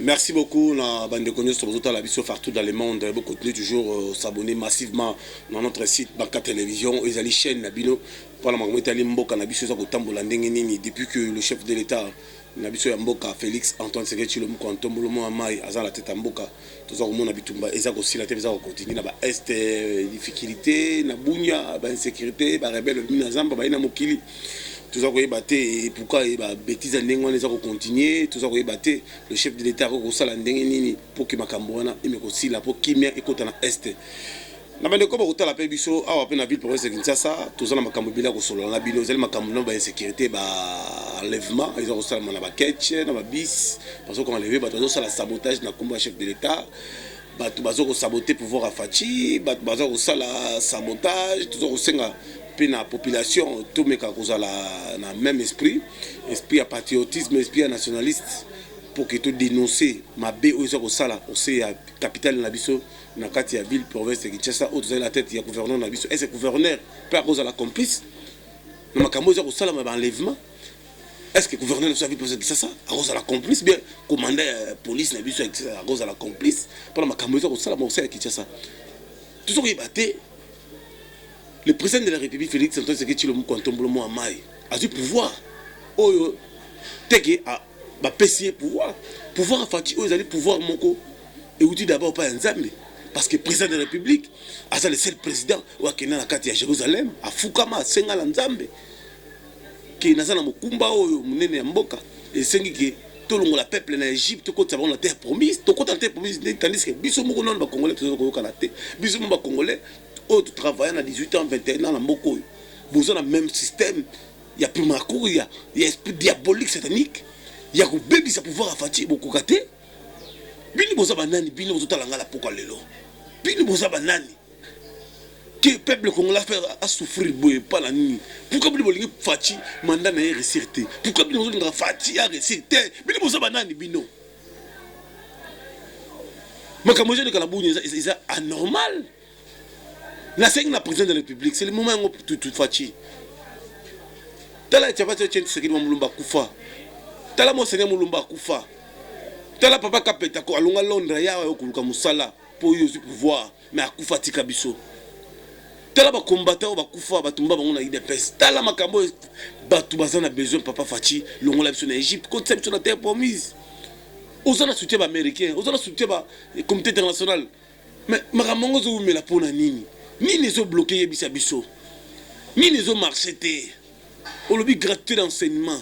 Merci beaucoup, la bande de connus sur la vision partout dans le monde. Vous continuez toujours à s'abonner massivement dans notre site Banca Télévision et les chaînes Nabino. Pour la Magouetali Mboka, Nabiso Zakotambola Ndengenini, depuis que le chef de l'État, Nabiso Mboka, Félix Antoine Seketi, le Mouko Anton Bolomo Amai, Azan la tête à Mboka, tous les gens Nabitumba, et Zako aussi la tête à continuer. Naba Est, difficulté, Nabunya, insécurité, rebelle, Nazamba, Baina Mokili. Tout ça qu'on batté et pourquoi bêtises en les a continuer tout ça qu'on batté le chef de l'État ko sala ndenge pour que makambona et me aussi là pour qui est côté na est na bande ko ba la pe biso awa pe na ville province Kinshasa tout ça na makambo bila ko solo na bilo zel makambo na ba insécurité ba enlèvement ils ont sala na ba ketch na ba bis parce qu'on enlevé ba tout ça la sabotage na combat chef de l'État ba tout bazo ko saboter pouvoir afati ba bazo ko sala sabotage tout ça ko senga puis la population, tout le monde a le même esprit à patriotisme, esprit à nationaliste, pour que tout dénoncer ma B aussi la capitale de la Bisso, dans la ville, province de Kinshasa, où la tête, il y a gouverneur de la Bisso. Est-ce que le gouverneur peut à cause de la complice? Dans ma camoufle, il y a un enlèvement. Est-ce que le gouverneur de la ville, à cause de la complice, bien, commandant la police de la Bisso, à cause de la complice, pendant ma camoufle, il y a Kinshasa. Tout ce qui est battu. Le président de la République, Félix Antoine Seketi, le Mouko Anton Bolomo Amai, a du pouvoir. Oyo, teke a PCA pouvoir. Pouvoir à Fati, oyo, ils pouvoir moko. Et vous dites d'abord pas un Zambé. Parce que le président de la République, c'est le seul président qui est dans la carte à Jérusalem, à Fukama, à Sengal en Zambé. Qui est dans la Mokumba, oyo, Mounene Mboka. Et c'est que tout le monde, le peuple en Égypte, tout le monde la terre promise. Tout le monde la terre promise, tandis que Bissou Moko non, Congolais, tout le monde la terre. Bissou Moko Congolais. Tu travailles à 18 ans, 21 ans, dans Moko. Vous avez le même système. Il y a plus marcours, il y a esprit diabolique, satanique. Il y a un bébé, ça pouvoir à Fati, beaucoup gâté. Bini boza banani, bini boza talanga la poka lelo. Bini boza banani. Que le peuple congolais a souffrir, pas la nuit. Pourquoi bini bolingi Fati, mandat n'a pas ressorti? Pourquoi bini boza Fati a ressorti? Bini boza banani, bino. Mais comme je dis que la boue, c'est anormal. La scène de la présidente de la République, c'est le moment où tout fatigué. Tala tu vas te tenir ce qui m'a mulumba kufa. Tala mo seigneur mulumba kufa. Tala papa kapeta ko alonga Londres ya wa okuluka musala pour yosi pouvoir mais akufa tika biso. Tala ba combattant ba kufa ba tumba bango na IDPS. Tala makambo ba tu bazana besoin papa Fati longola biso na Égypte contre biso na terre promise. Ozana soutien ba américain, ozana soutien ba comité international. Mais makamongo zo me la pona nini? Ni les ont bloqué Bisabiso, ni les ont marché. On l'a gratuit d'enseignement.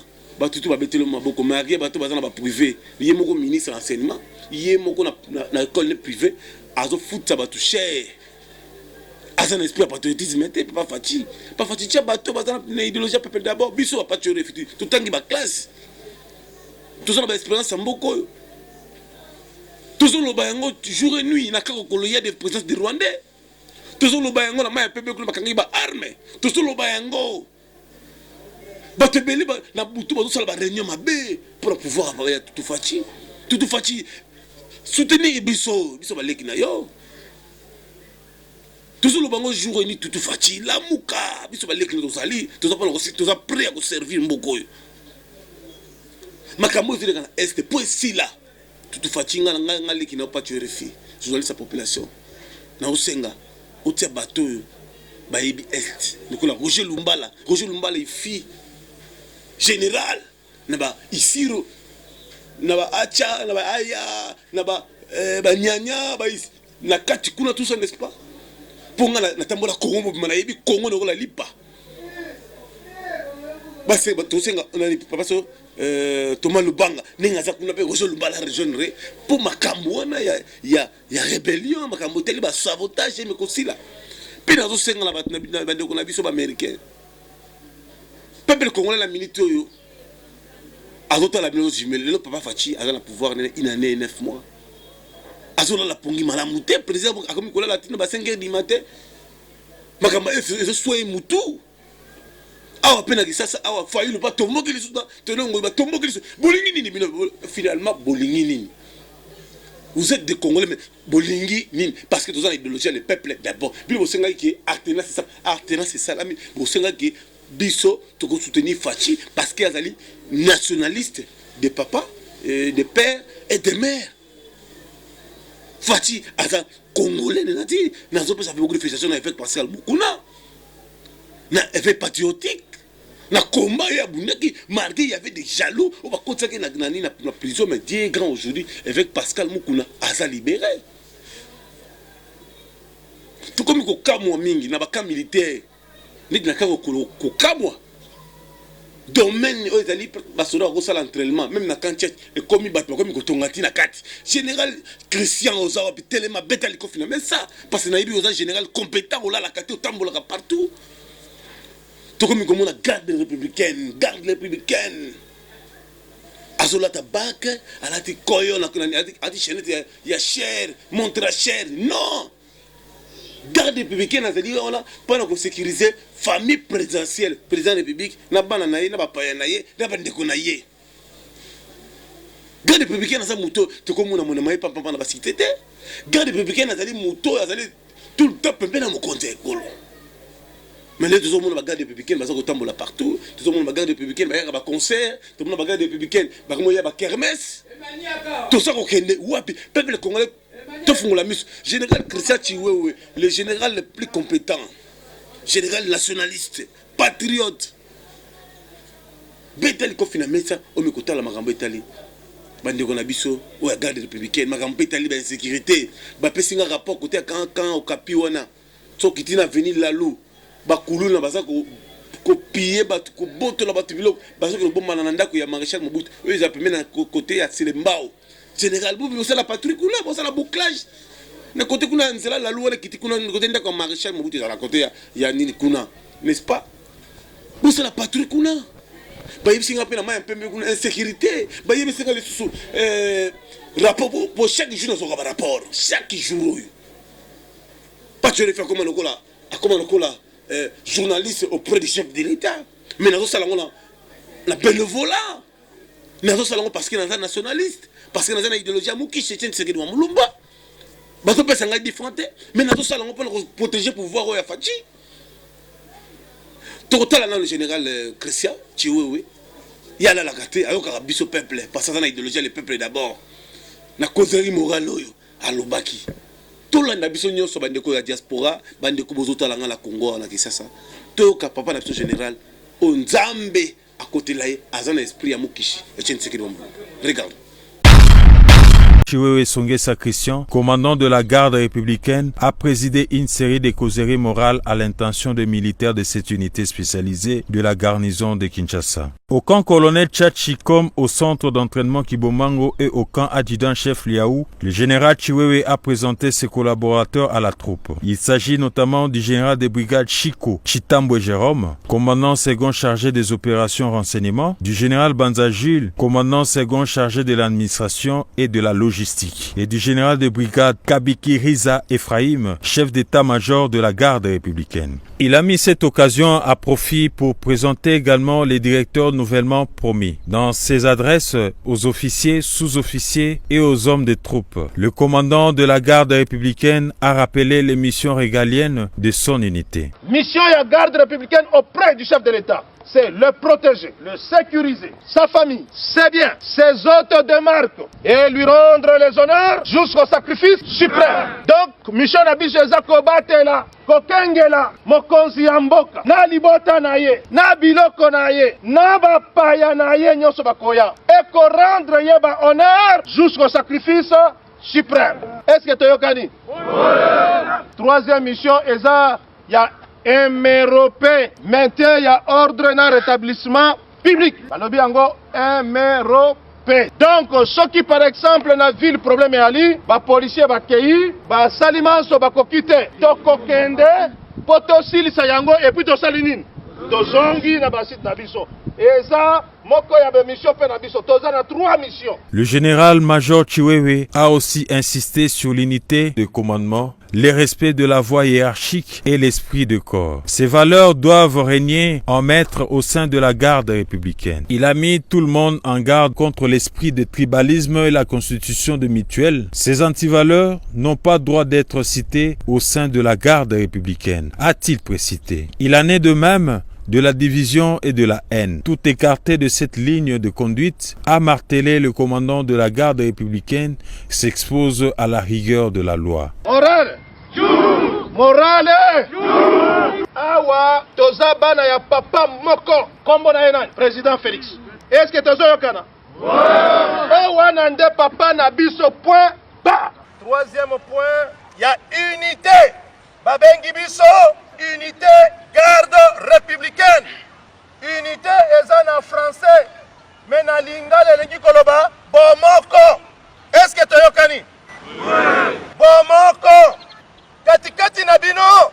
Tout va bêter le maboko, mais arrière, bateau bazan privé. Il y a mon ministre d'enseignement, il y a mon école privée. Azo foot ça va tout cher. Azan esprit patriotisme, pas fatigué. Pas fatigué, bateau bazan idéologie peuple d'abord. Biso va pas tuer les futurs. Tout le temps qui va classe. Tout ça on a expérience en beaucoup. Tout ça on a jour et nuit. Il y a des présences des Rwandais. Tout le bayango la main peuple ko bakangi ba armée tout le bayango ba tebeli ba na butu ba sala ba réunion mabe pour pouvoir avoir tout fati soutenir biso ba leki na yo tout le bango jour et nuit tout fati la muka biso ba leki na tozali tout ça prêt à servir mboko yo makambo vile kana est pour ici là tout fati nga leki na pas tuer refi journaliste sa population na osenga Otia bateau, Baïbi Est, Roger Lumbala est fille général, Naba Isiro, Naba Acha, Naba Aya, Naba Nyanya, na Katikuna, tout ça, n'est-ce pas? Pour nga na tambola Congo, Manaïbi, Congo, ne la lipa. Basse, Tosenga, on a dit, papa, Thomas Lubanga, Nengaza, qu'on appelle Roger Lumbala, régionnerait, pour Makamouana, il y a rébellion, Makamoteli, sabotage, mais aussi là. Puis dans ce sens, on a vu sur l'américain. Peuple congolais, la minute, Azota la minute, le papa Fachi, a le pouvoir une année et 9 mois. Azola la pongi, malamouté, président, a comme Nicolas Latino, 5 h du matin. Makamba, ils soient moutou. Ah, peine à ça, ah, failli pas tomber que les soldats, tenons, va tomber que les Bolingi, finalement, Bolingi. Vous êtes des Congolais, mais Bolingi, parce que vous avez l'idéologie, le peuple d'abord. Puis vous savez que Artena, c'est ça, Artena, c'est ça, vous savez que Bisso, tu peux soutenir Fachi, parce qu'il y a des nationalistes de papa, des pères et des mères. Fati, Aza, Congolais, n'a pas fait beaucoup de félicitations avec Pascal Mukuna. N'a effet patriotique. Na combat ya Bundaki, malgré il y avait des jaloux, on va continuer la prison, mais Dieu est grand aujourd'hui, avec Pascal Mukuna, Aza libéré. Tout comme il y a mingi, n'a pas qu'un militaire, n'est pas qu'un domaine où ils allaient passer l'entraînement, même dans le camp, et comme ils battent, comme ils ont kati. Général Christian Ozawa, puis tellement bête à l'école, mais ça, parce que n'a eu un général compétent, on l'a la kati, au tambour partout. Tout comme il y a la garde républicaine, Azola Tabak, elle a dit Koyo, elle a dit il y a cher, montre cher. Non! Garde républicaine, elle a dit pendant sécuriser la famille présidentielle, président de la République, n'a pas naïe, n'a pas païanaïe, n'a pas déconaïe. Garde républicaine, elle a dit moto, tout comme on a mon papa dans la cité. Garde républicaine, elle a dit moto, elle a dit tout le temps, dans mon compte. Mais là, tout le monde regarde les républicains, ils sont partout. Tout le monde regarde les républicains, ils ont des concerts. Tout le monde regarde les républicains, ils ont des kermesses. Tout ça, le peuple congolais, tout le monde. Général Christian Chiwewe, le général le plus compétent, général nationaliste, patriote. Betali Kofina Mesa, on me coûte la Marambo Italie. Bande Konabiso, ou la garde républicaine, Marambo Italie, la sécurité. Bapesi un rapport côté à quand au Capiwana. Sauf qu'il a venu la loup. Bakulu na baza ko piller ba ko boto na batu biloko baza ko bomba na ndako ya maréchal Mobutu eux ils appellent na côté ya Selembao général Boubou c'est la patrouille kuna c'est la bouclage na côté kuna c'est la loi qui kuna côté ndako ya maréchal Mobutu na côté ya nini kuna n'est-ce pas c'est la patrouille kuna ba yibi singa pe na ma un peu kuna insécurité ba yibi singa les sous rapport pour chaque jour dans son rapport chaque jour pas tu le faire comme le cola comment le cola journaliste auprès du chef de l'État. Mais nous avons la bénévolat. Nous avons parce que nous sommes nationalistes. Parce que nous avons une idéologie à Mouki, c'est une série de Moulumba. Nous avons des différents. Mais nous avons pour protéger le pouvoir au Yafadji. Total, le général Christian Chiwewe, il y a la gâte, il y a un peuple. Parce que nous avons l'idéologie, le peuple d'abord. La causerie morale à l'Obaki. Tout le monde qui est dans la diaspora, bande de Kubozuta la Congo, la Kisasa. Tout le papa national général, on Zambé à côté là, à un esprit à Mukishi. Regarde. Chiwewe Songesa Christian, commandant de la garde républicaine, a présidé une série de causeries morales à l'intention des militaires de cette unité spécialisée de la garnison de Kinshasa. Au camp colonel Tchachi comme au centre d'entraînement Kibomango et au camp adjudant-chef Liaou, le général Chiwewe a présenté ses collaborateurs à la troupe. Il s'agit notamment du général de brigade Chico Chitambwe Jérôme, commandant second chargé des opérations renseignement, du général Banza Jules, commandant second chargé de l'administration et de la logistique, et du général de brigade Kabiki Riza Ephraim, chef d'état-major de la garde républicaine. Il a mis cette occasion à profit pour présenter également les directeurs nouvellement promis. Dans ses adresses aux officiers, sous-officiers et aux hommes de troupes, le commandant de la garde républicaine a rappelé les missions régaliennes de son unité. Mission de la garde républicaine auprès du chef de l'État, c'est le protéger, le sécuriser, sa famille, ses biens, ses hôtes de marque et lui rendre les honneurs jusqu'au sacrifice suprême. Donc, mission Nabiche Zakobatela, Kokengela, Mokonzi Amboka, na libota na ye, na biloko na ye, na bapaya na ye nyoso bakoya, et qu'on rendre ye ba honneur jusqu'au sacrifice suprême. Est-ce que tu as dit? Troisième mission, il y a MROP, maintien, il y a ordre dans rétablissement public. Balobi ango MROP. Donc, ceux qui par exemple dans la ville problème ali, ba policier ba kei, ba salimanso ba kokite, toko kende, potosili sayango et puis to salinine. To zongi na basit na biso. Et ça, moko ya mission pe na biso, toza na 3 missions. Le général-major Chiwewe a aussi insisté sur l'unité de commandement, le respect de la voie hiérarchique et l'esprit de corps. Ces valeurs doivent régner en maître au sein de la garde républicaine. Il a mis tout le monde en garde contre l'esprit de tribalisme et la constitution de mutuelle. Ces antivaleurs n'ont pas droit d'être citées au sein de la garde républicaine, a-t-il précisé. Il en est de même de la division et de la haine. Tout écarté de cette ligne de conduite, a martelé le commandant de la garde républicaine, s'expose à la rigueur de la loi. Morale! Morale! Awa toza bana ya papa moko kombo na yenani président Félix. Est-ce que tozo yokana? Awa nande papa na biso point ba. Troisième point, il y a unité. Babengi biso unité garde républicaine. Unité ezana français. Mais na lingala lengi koloba bomoko. Est-ce que toyokani? Bomoko. Katikati na bino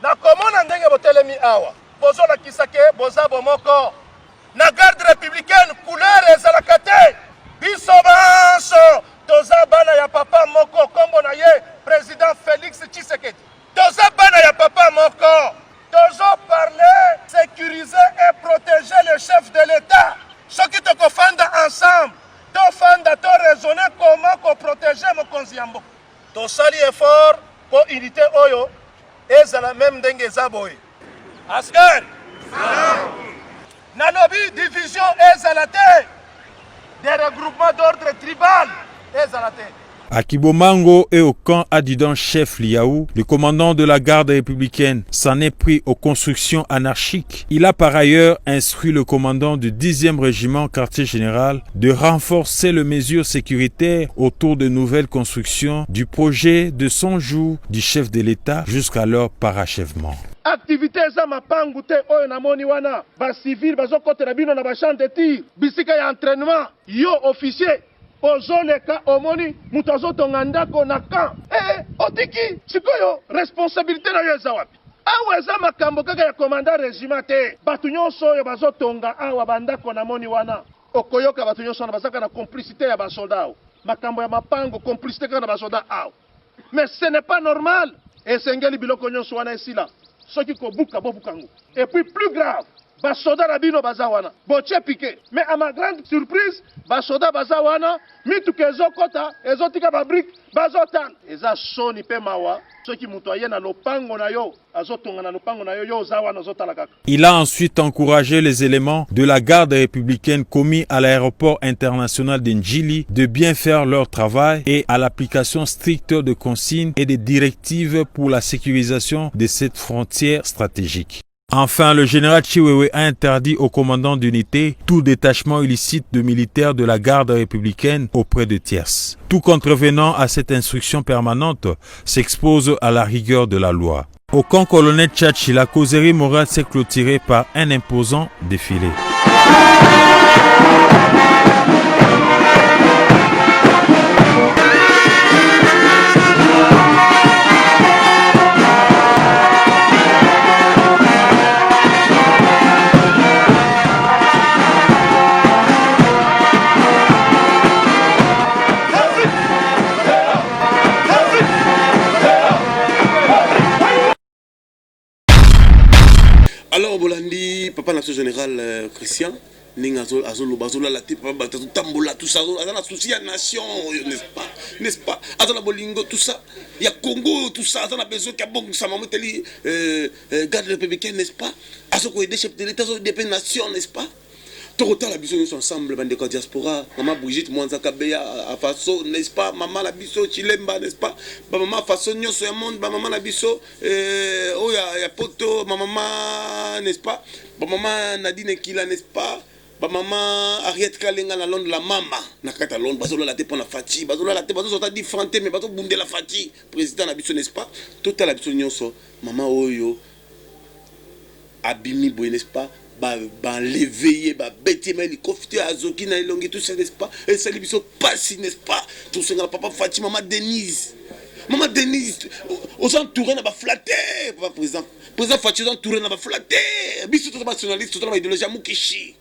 na komona ndenge botelemi awa bozo la kisake boza bomoko na garde républicaine couleur ezalaka te biso banso toza bana ya papa moko kombo na ye président Félix Tshisekedi toza bana ya papa moko tozo parler sécuriser et protéger le chef de l'État soki tokofanda ensemble tofanda to raisonner comment ko protéger mokonzi ya mboka tosali effort pour unité oyo ezala même ndenge eza boye askari nalobi division ezala te des regroupements d'ordre tribal ezala te. À Kibomango et au camp adjudant-chef Liaou, le commandant de la garde républicaine s'en est pris aux constructions anarchiques. Il a par ailleurs instruit le commandant du 10e régiment quartier général de renforcer les mesures sécuritaires autour de nouvelles constructions du projet de 100 jours du chef de l'État jusqu'à leur parachèvement. Activité za mapangu te oyo namoni wana ba civil bazokotela bino na ba champ de tir bisika ya entraînement yo officier ozoleka omoni mutu azotonga ndako na camp otiki sikoyo responsabilité na yo eza wapi awa eza makambo kaka ya commandant régiment te bato nyonso oyo bazotonga awa bandako namoni wana okoyoka bato nyonso wana bazaka na complicité ya basoda awa makambo ya mapango complicité kaka na basoda awa mais ce n'est pas normal esengeli biloko nyonso wana esila soki kobuka bobukango et puis plus grave basoda na bino baza wana botie piqué mais à ma grande surprise basoda baza wana mituka ezokota ezotika babrique bazotana eza soni mpe mawa soki mutu aye na lopango na yo azotonga na lopango na yo yo oza wana ozotala kaka. Il a ensuite encouragé les éléments de la garde républicaine commis à l'aéroport international de Njili de bien faire leur travail et à l'application stricte de consignes et des directives pour la sécurisation de cette frontière stratégique. Enfin, le général Chiwewe a interdit au commandant d'unité tout détachement illicite de militaires de la garde républicaine auprès de tierces. Tout contrevenant à cette instruction permanente s'expose à la rigueur de la loi. Au camp colonel Tchatchi, la causerie morale s'est clôturée par un imposant défilé. Alors Bolandi, papa nation général Christian, ninga azolo bazola la type papa tambola tout ça, azana souci à nation, n'est-ce pas? Azana bolingo tout ça, il y a Congo tout ça, azana besoin qu'il y a bon ça maman teli garde républicaine, n'est-ce pas? Azoko des chefs de l'État, des nations, n'est-ce pas? Total la biso ensemble bande de diaspora, maman Brigitte Mwanza Kabeya à façon, n'est-ce pas? Maman la biso Chilemba, n'est-ce pas? Maman façon nyonso ya monde, maman la biso oh ya poto, maman n'est-ce pas? Maman Nadine Kila, n'est-ce pas? Maman Ariette Kalenga na Londres la mama na kata Londres bazola la te pour la fati, bazola la te bazo ta différente mais bazo bundela fati, président la biso, n'est-ce pas? Total la biso nyonso, maman oyo abimi boy, n'est-ce pas? L'éveiller, bêter, mais les confiteurs à Zoki, tout ça, n'est-ce pas? Et ça, les passent, n'est-ce pas? Tout ça, papa Fatima, maman Denise. Maman Denise, aux entourés, n'a pas flatté, papa président. Président Fatima, aux entourés, n'a pas flatté. Bis tout ça, nationaliste, tout ça, idéologie à Mukishi.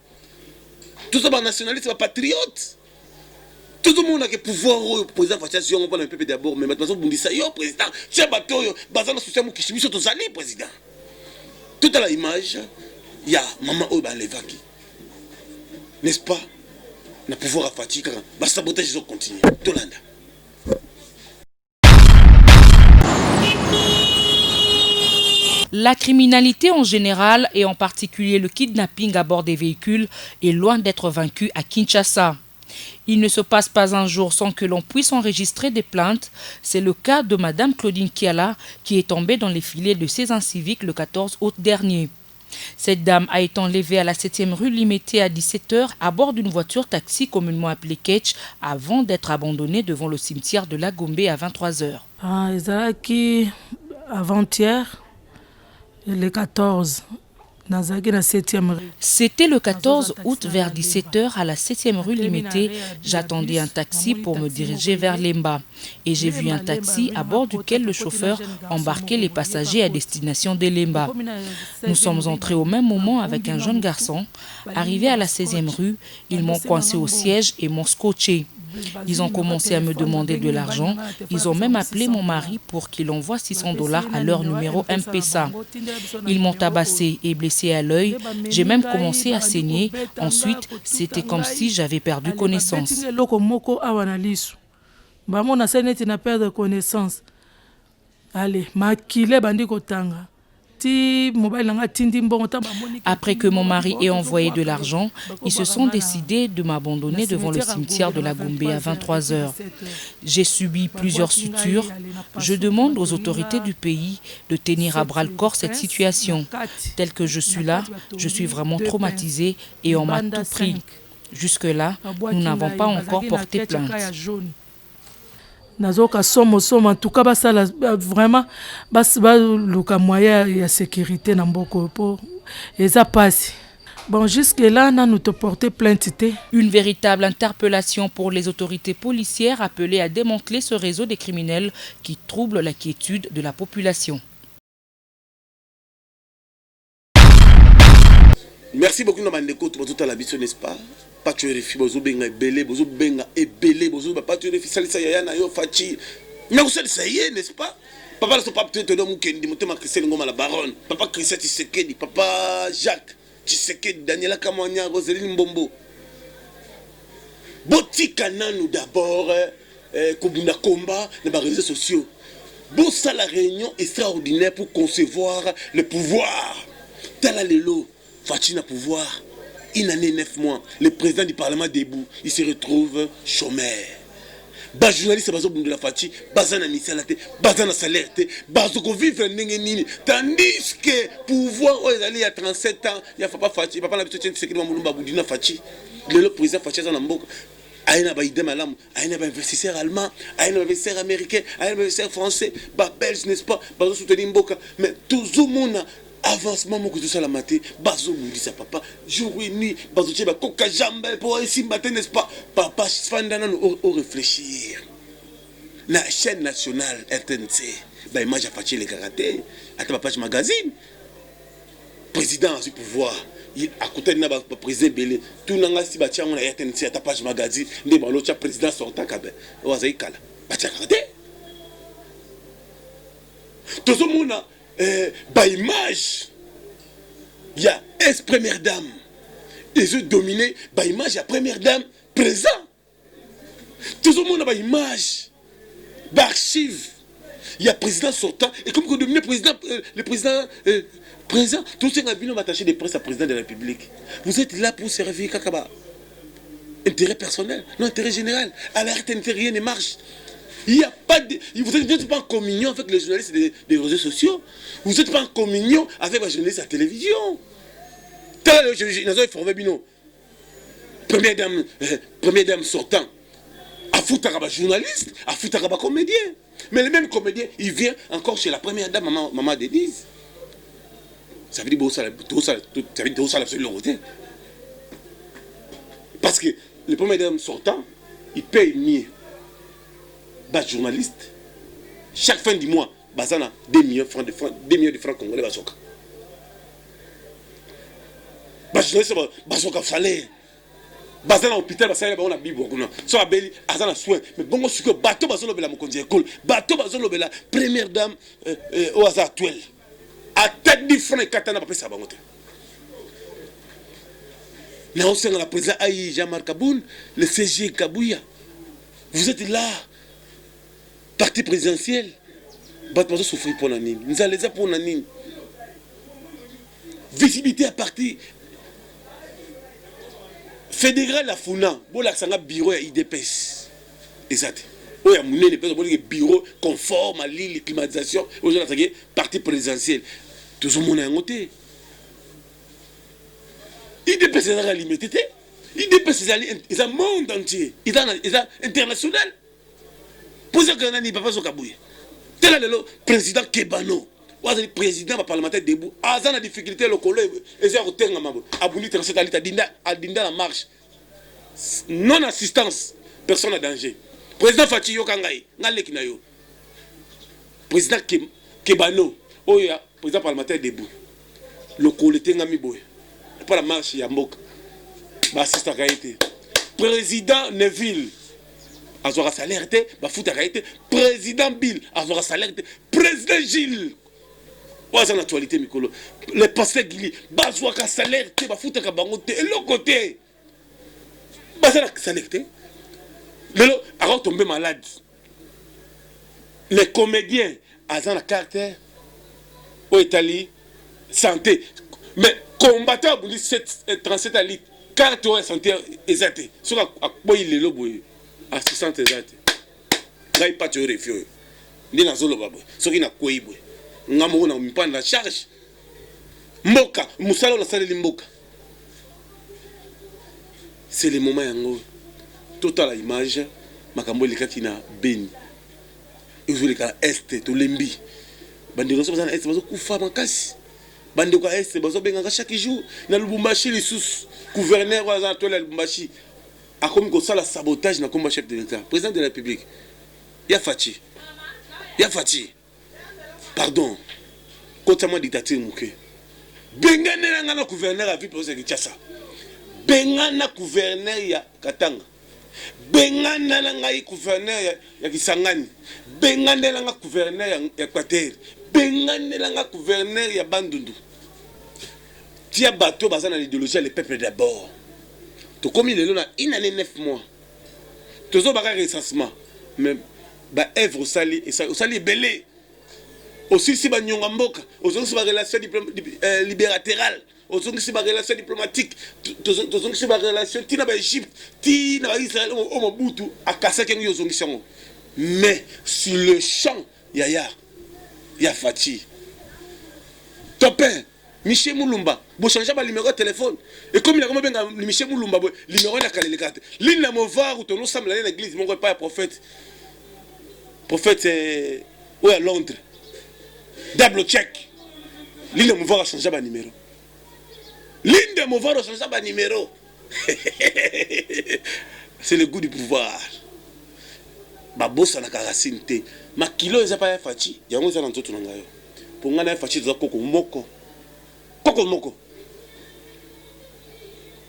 Tout ça, nationaliste, patriote. Tout le monde a le pouvoir, président Fatima, on parle un peu d'abord, mais maintenant, on dit ça, yo, président. Tiens, bateau, bazan, soutien Mukishi, bis tout ça, président. Tout à l'image. Il y a maman Oba Levaki, n'est-ce pas? Na pouvoir à fatigue, bah sabotage ils ont continué. Tolanda. La criminalité en général et en particulier le kidnapping à bord des véhicules est loin d'être vaincu à Kinshasa. Il ne se passe pas un jour sans que l'on puisse enregistrer des plaintes. C'est le cas de Madame Claudine Kiala qui est tombée dans les filets de ces inciviques le 14 août dernier. Cette dame a été enlevée à la 7e rue Limité à 17h à bord d'une voiture taxi communément appelée Ketch avant d'être abandonnée devant le cimetière de la Gombe à 23h. Avant-hier, le 14. C'était le 14 août vers 17h à la 7e rue Limité. J'attendais un taxi pour me diriger vers Lemba. Et j'ai vu un taxi à bord duquel le chauffeur embarquait les passagers à destination de Lemba. Nous sommes entrés au même moment avec un jeune garçon. Arrivé à la 16e rue, ils m'ont coincé au siège et m'ont scotché. Ils ont commencé à me demander de l'argent. Ils ont même appelé mon mari pour qu'il envoie $600 à leur numéro M-Pesa. Ils m'ont tabassé et blessé à l'œil. J'ai même commencé à saigner. Ensuite, c'était comme si j'avais perdu connaissance. Après que mon mari ait envoyé de l'argent, ils se sont décidés de m'abandonner devant le cimetière de la Gombe à 23h. J'ai subi plusieurs sutures. Je demande aux autorités du pays de tenir à bras-le-corps cette situation. Tel que je suis là, je suis vraiment traumatisée et on m'a tout pris. Jusque-là, nous n'avons pas encore porté plainte. Nazoka somo en tout cas basala vraiment luka moyen ya sécurité na mboko po eza passe. Bon, jusque-là, nous te porté plainte. Une véritable interpellation pour les autorités policières appelées à démanteler ce réseau des criminels qui trouble la quiétude de la population. Merci beaucoup, Namandeko, tout à la mission, n'est-ce pas? Pas tu es bozo benga belé, bozo benga et belé, bozo pas tu es salisa yana yo fachi. N'a salisa n'est-ce pas? Papa ne pas peut-être de mukendi, mutema Christelle Ngoma la baronne. Papa Christelle Tshisekedi, papa Jacques Tshisekedi, Daniela Kamwanya, Roseline Mbombo. Botika nanu d'abord, Kobuna Komba, les réseaux sociaux. Bon, ça la réunion extraordinaire pour concevoir le pouvoir. Tala lelo, Fachi n'a pouvoir. Une année, 9 mois, le président du Parlement debout, il se retrouve chômeur. Bas journaliste, bazo bundu la Fachi, bazan na misalate, bazan na salaire, bazo ko vivre nini. Tandis que pouvoir, oh, il y a 37 ans, il y a pas Fachi, papa la bitouche, c'est que Mamulumba Boudina Fachi, le président Fachi dans l'amboka. Aïna ba idem alam, aïna ba investisseur allemand, aïna ba investisseur américain, aïna ba investisseur français, ba belge, n'est-ce pas, bazo soutenir Mboka, mais toujours mon avancement mon que ça la maté bazo mundi sa papa jour et nuit bazo tcheba koka jambe pour ici matin n'est-ce pas papa fandana au réfléchir la chaîne nationale RTNC ba image a fatché les karaté à ta page magazine président du pouvoir il à côté na ba président belé tout nanga si ba tia on la RTNC à ta page magazine ndé ba l'autre président sortant kabe waza ikala ba tia karaté tout ce monde par image, il y a ex-première dame. Ils ont dominé par image, il y a première dame présent. Tout le monde a par image, par archive. Il y a président sortant. Et comme vous devenez président, le président présent, tout ce qui a attaché des presse à président de la République. Vous êtes là pour servir Kakaba. Intérêt personnel, non intérêt général. À la RTNT, rien ne marche. Il n'y a pas de... Vous n'êtes pas en communion avec les journalistes des réseaux sociaux. Vous n'êtes pas en communion avec les journalistes à la télévision. Première dame sortant. À foutre à journaliste, à foutre à comédien. Mais le même comédien, il vient encore chez la première dame, maman Denise. Ça veut dire que ça veut dire absolument. Parce que le premier dame sortant, il paye mieux. Bas journaliste, chaque fin du mois, bazana 2 millions de francs congolais basoka. Bas journaliste basoka fallait. Bazana hôpital basala ba on a bibo kuna. So abeli azana soin, mais bongo suko bateau bazolo bela mokonzi école, bateau bazolo bela première dame au hasard actuel. À tête du franc katana pas ça bangote. Là on sent la président Aïe Jean-Marc Kaboun, le CG Kabouya. Vous êtes là. Parti présidentiel, vous souffrir pour la nine. Nous allons pour la nine. visibilité à partir fédéral la funa bola sanga bureau ya IDPS exact oya munene peut bola bureau conforme à l'île climatisation aujourd'hui la parti présidentiel tout le monde a ngoté IDPS est limité IDPS est un monde entier il est international pour ça que nani papa Zokabouye tel le président Kebano le président parlementaire debout a une difficulté le collègue et ça retenga mambo abuni 37 alita dinda la marche non assistance personne en danger président Fachi Yokangai ngaleki na yo président Kebano oya président parlementaire debout le collègue tenga miboy pas la marche ya mboka ba assistant kaité président Neville azora salaire te ba futa kaité président Bill azora salaire te président Gilles oza na actualité mikolo le pasteur Gili bazwa ka salaire te ba futa ka bango te et le côté baza na salaire te lelo a tombé malade les comédiens azana la carte au Italie santé mais combattant pour 37 ali carte au santé exact sur a boy lelo boy assistante exact ngai pas tu refio ndi na zolo babo soki na koyi boy ngamo na mpanda charge mboka musala la salle mboka c'est le moment yango total image makambo likati na Beni ezoleka est to lembi bande roso bazana est bazo kufa makasi bande ko est bazo benga chaque jour na Lubumbashi lisusu gouverneur wa za to la Lubumbashi akomi ko sala sabotage na komba chef de l'État président de la République ya Fachi pardon kontama dictature muke bengana ngana gouverneur a vu projet Kinshasa bengana gouverneur ya Katanga bengana ngai gouverneur ya Kisangani bengana nga gouverneur ya Equateur bengana nga gouverneur ya Bandundu tia bateau bazana l'idéologie le peuple d'abord to komi lelo na une année 9 mois tozo baka recensement mais ba œuvre sali et ça sali belé aussi si ba nyonga mboka aussi si ba relation libératérale aussi si ba relation diplomatique aussi si ba relation tina ba Égypte tina ba Israël au Mobutu akasa kengo yozongishango mais sur le champ ya Fachi Topin Michel Moulumba bo changer ba numéro de téléphone et comme il a comment benga Michel Moulumba numéro na kale carte ligne na movar ou ton ensemble dans l'église mon pas prophète ou à Londres double check ligne de movar a changer ba numéro ligne de movar a changer ba numéro c'est le goût du pouvoir ba bossa na karasine te ma kilo eza pa ya Fachi yango za na nzoto na ngayo pour ngana ya Fachi za koko moko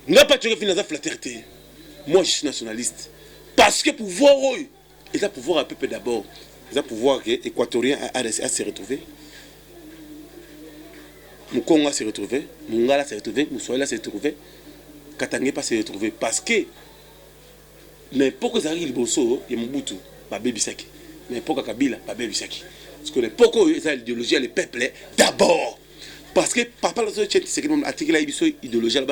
n'a pas tiré finalement flatterie. Moi je suis nationaliste parce que pouvoir il a pouvoir un peu d'abord il a pouvoir équatorien à se retrouver mon Congo se retrouver mon Ngala se retrouver mon Soila se retrouver Katangé pas se retrouver parce que n'importe ça arrive bosso et Mobutu ba bebisaki n'importe Kabila ba bebisaki parce que n'importe ça l'idéologie le peuple d'abord parce que papa le c'est que mon article là idéologie là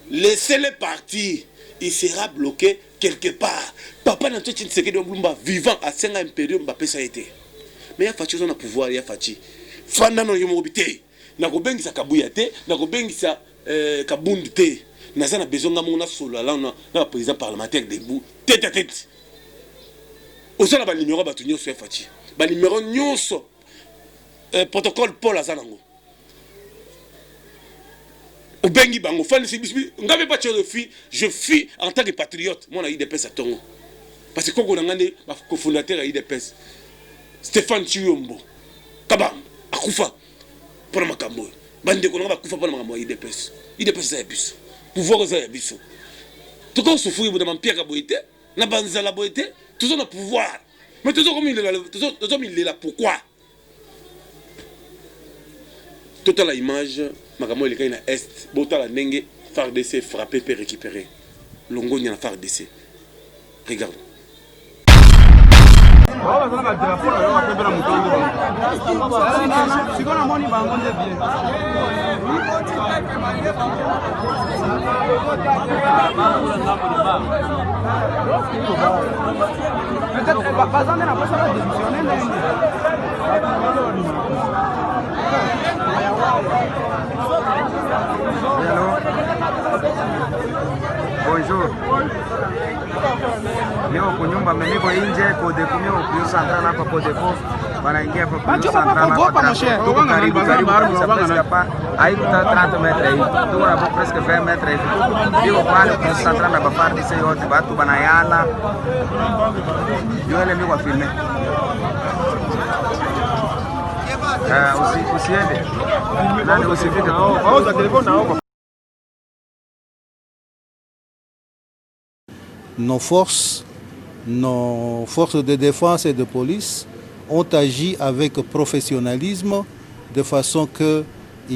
laissez-le partir il sera bloqué quelque part papa na tout c'est que Blumba vivant à 5 impérium ba pesa été mais ya Fachi na pouvoir ya Fachi fanda no yomobité na ko bengisa kabuya te na ko bengisa kabundi te na za na besoin nga mona solo là na président parlementaire debout tête à tête au sein ba numéro ba tunyo sur Fachi ba numéro nyonso protocole Paul azanango au bengi bango fan sibisbi ngabe pas je fuis en tant que patriote moi na IDPS à Tongo parce que koko ngande ba cofondateur à IDPS Stéphane Chiyombo kabam akufa pour makambo bande ko ngaba kufa pour makambo IDPS za biso pouvoir za biso tout comme souffrir de Pierre Kaboité na banza la boité toujours na pouvoir mais toujours comme il est là pourquoi toute la image makambo il na est bota la ndenge FARDC frappé peut récupérer longo nya FARDC regarde Bonjour. Niko kunyumba niko nje Codeco mimi ukio central hapa Codeco wanaingia hapa kwa central hapa tuko karibu hapa haiko 30 metres hivi tuko hapa presque 20 metres hivi ndio pale kwa central na bafari sasa yote watu banayala yule mimi kwa filme usiende nani usifike pauza telefoni na hapo. Nos forces de défense et de police ont agi avec professionnalisme de façon qu'il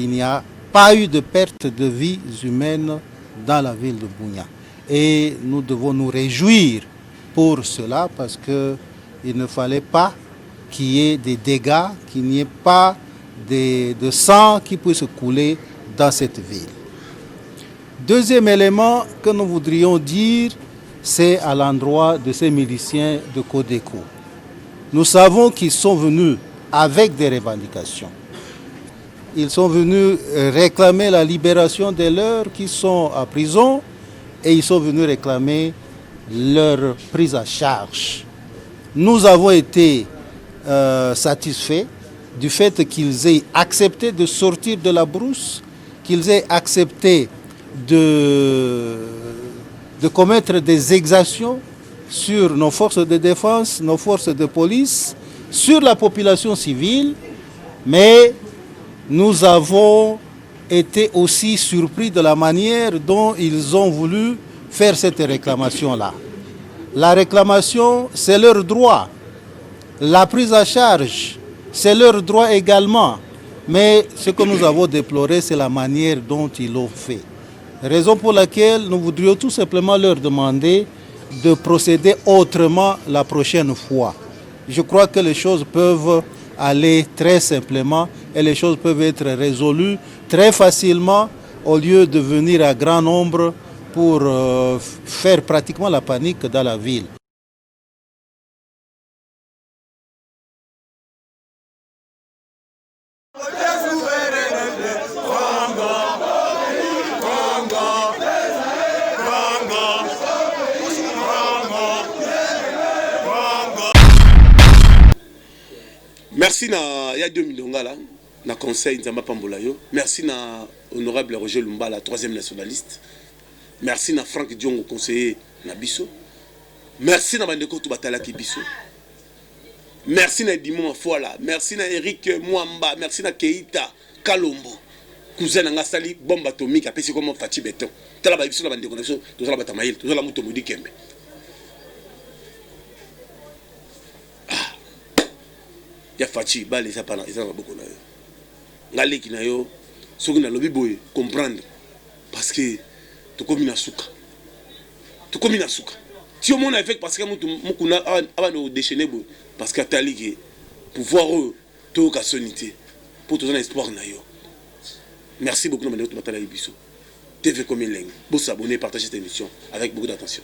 n'y a pas eu de perte de vies humaines dans la ville de Bunia. Et nous devons nous réjouir pour cela parce qu'il ne fallait pas qu'il y ait des dégâts, qu'il n'y ait pas de sang qui puisse couler dans cette ville. Deuxième élément que nous voudrions dire, c'est à l'endroit de ces miliciens de Codeco. Nous savons qu'ils sont venus avec des revendications. Ils sont venus réclamer la libération des leurs qui sont en prison et ils sont venus réclamer leur prise à charge. Nous avons été satisfaits du fait qu'ils aient accepté de sortir de la brousse, qu'ils aient accepté de commettre des exactions sur nos forces de défense, nos forces de police, sur la population civile, mais nous avons été aussi surpris de la manière dont ils ont voulu faire cette réclamation-là. La réclamation, c'est leur droit. La prise à charge, c'est leur droit également. Mais ce que nous avons déploré, c'est la manière dont ils l'ont fait. Raison pour laquelle nous voudrions tout simplement leur demander de procéder autrement la prochaine fois. Je crois que les choses peuvent aller très simplement et les choses peuvent être résolues très facilement au lieu de venir à grand nombre pour faire pratiquement la panique dans la ville. Merci na ya 2 millions là na conseil Nzamba Pambola yo. Merci na honorable Roger Lumba la 3e nationaliste. Merci na Franck Diongo conseiller na biso. Merci na bandeko to batala ki biso. Merci na Dimon Foala, merci na Eric Mwamba, merci na Keita Kalombo. Cousin na ngasali bombe atomique apesi comme Fati Beton. Tala ba biso na bandeko na biso, to la batamaïl, to la muto mudi kembe. Ya Fati bale ça pas na beaucoup na yo ngaleki na yo soki na lobi boye comprendre parce que to komi na suka ti o mona effet parce que mutu mukuna abano déchaîner boye parce que atali ke pouvoir to ka sonité pour tout un espoir na yo. Merci beaucoup na bandeko to batala biso TV comme leng bo s'abonner partager cette émission avec beaucoup d'attention.